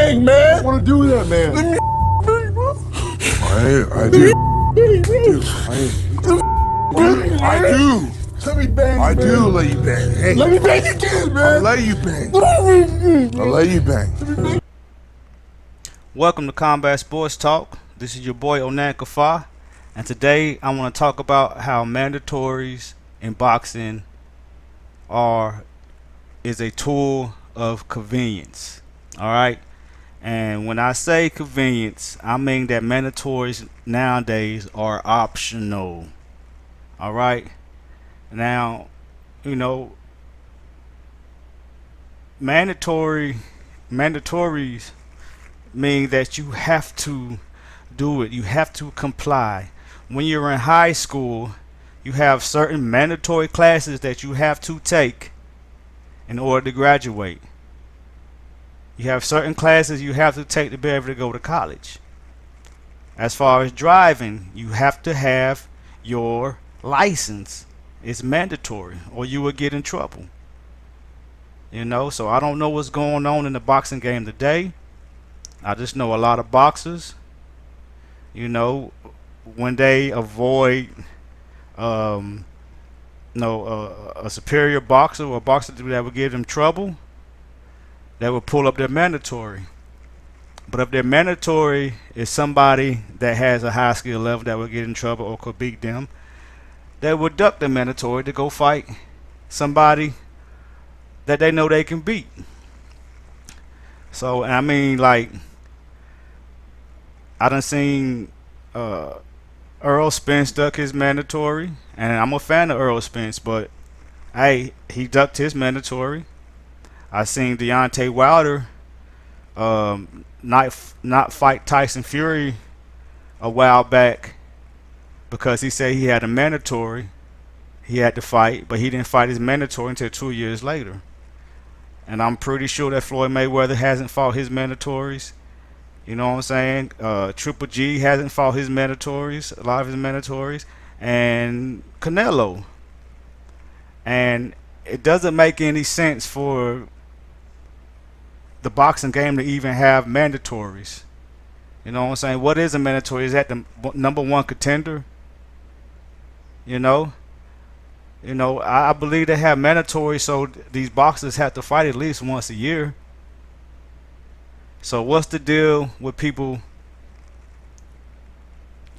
bang, man. I want to do that, man. Let me I do. I do. Let me bang, I man. do let you bang. Hey, Let me bang again, man. I'll let you bang. I'll let you bang. Welcome to Combat Sports Talk. This is your boy Onan Kafa, and today I want to talk about how mandatories in boxing is a tool of convenience. All right, and when I say convenience, I mean that mandatories nowadays are optional. All right, now you know mandatories mean that you have to do it. You have to comply. When you're in high school, you have certain mandatory classes that you have to take in order to graduate. You have certain classes you have to take to be able to go to college. As far as driving, you have to have your license. It's mandatory or you will get in trouble. So I don't know what's going on in the boxing game today. I just know a lot of boxers, when they avoid a superior boxer or a boxer that would give them trouble, they would pull up their mandatory. But if their mandatory is somebody that has a high skill level that would get in trouble or could beat them, they would duck their mandatory to go fight somebody that they know they can beat. So, I mean, like, I done seen Earl Spence duck his mandatory, and I'm a fan of Earl Spence, but hey, he ducked his mandatory. I seen Deontay Wilder not fight Tyson Fury a while back because he said he had a mandatory he had to fight, but he didn't fight his mandatory until 2 years later. And I'm pretty sure that Floyd Mayweather hasn't fought his mandatories. You know what I'm saying? Triple G hasn't fought his mandatories, a lot of his mandatories, and Canelo. And it doesn't make any sense for the boxing game to even have mandatories. You know what I'm saying? What is a mandatory? Is that the number one contender? I believe they have mandatory, so these boxers have to fight at least once a year. So what's the deal with people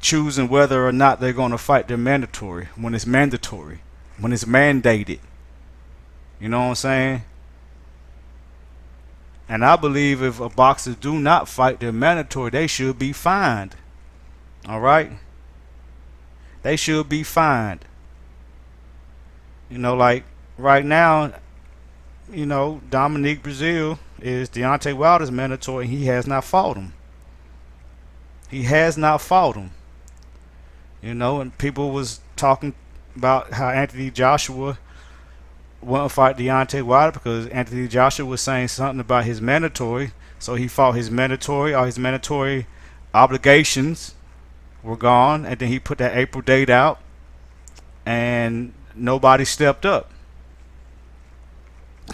choosing whether or not they're going to fight their mandatory when it's mandatory, when it's mandated? You know what I'm saying? And I believe if a boxer do not fight their mandatory, they should be fined. All right? They should be fined. Like right now, Dominique Brazil is Deontay Wilder's mandatory, and he has not fought him. He has not fought him. And people was talking about how Anthony Joshua wouldn't fight Deontay Wilder because Anthony Joshua was saying something about his mandatory, so he fought his mandatory. All his mandatory obligations were gone, and then he put that April date out, and nobody stepped up.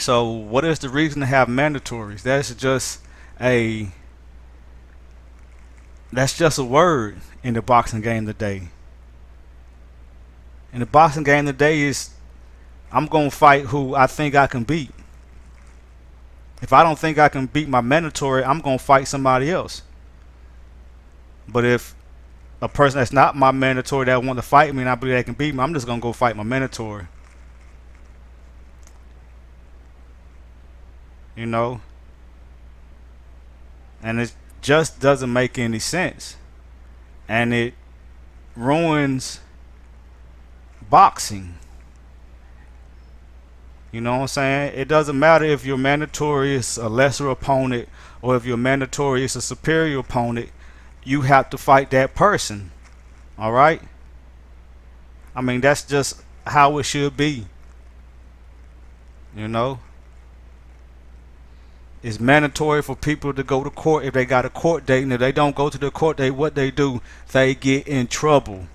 So what is the reason to have mandatories? That's just a word in the boxing game today. In the boxing game today is I'm going to fight who I think I can beat. If I don't think I can beat my mandatory, I'm going to fight somebody else. But if a person that's not my mandatory that want to fight me and I believe they can beat me, I'm just going to go fight my mandatory. And it just doesn't make any sense, and it ruins boxing. You know what I'm saying? It doesn't matter if your mandatory is a lesser opponent or if your mandatory is a superior opponent. You have to fight that person. All right? I mean, that's just how it should be. It's mandatory for people to go to court if they got a court date, and if they don't go to the court date, what they do, they get in trouble.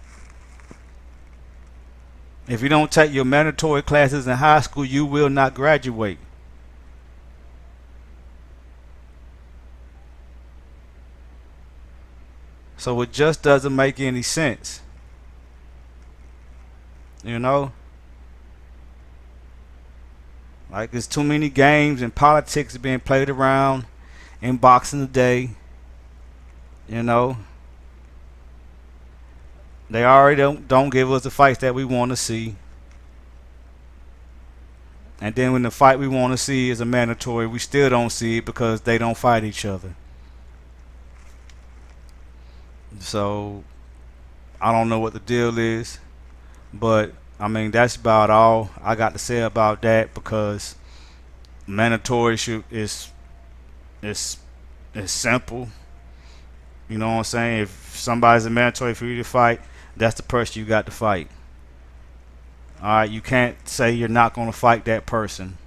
If you don't take your mandatory classes in high school, you will not graduate. So it just doesn't make any sense. You know? Like, there's too many games and politics being played around in boxing today. You know? They already don't give us the fights that we want to see. And then when the fight we want to see is a mandatory, we still don't see it because they don't fight each other. So, I don't know what the deal is. But, I mean, that's about all I got to say about that, because mandatory is simple. You know what I'm saying? If somebody's a mandatory for you to fight, that's the person you got to fight. Alright, you can't say you're not going to fight that person.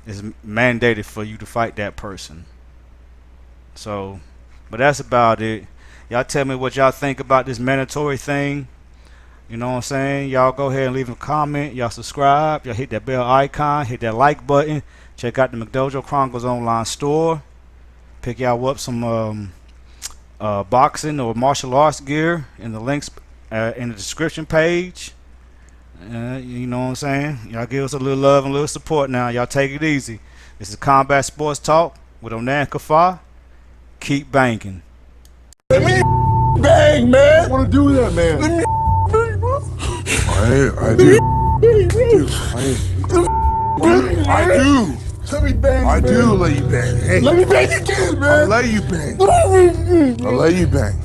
It's mandated for you to fight that person. So, but that's about it. Y'all tell me what y'all think about this mandatory thing. You know what I'm saying? Y'all go ahead and leave a comment. Y'all subscribe. Y'all hit that bell icon. Hit that like button. Check out the McDojo Chronicles online store. Pick y'all up some boxing or martial arts gear in the links in the description page. You know what I'm saying? Y'all give us a little love and a little support now. Y'all take it easy. This is Combat Sports Talk with Onan Kafar. Keep banging. Let me bang, man. I want to do that, man. Let me bang, bro. I do. I do. Let me bang, I man. do let you bang. Hey, Let me bang again, man. I'll let you bang. I'll let you bang.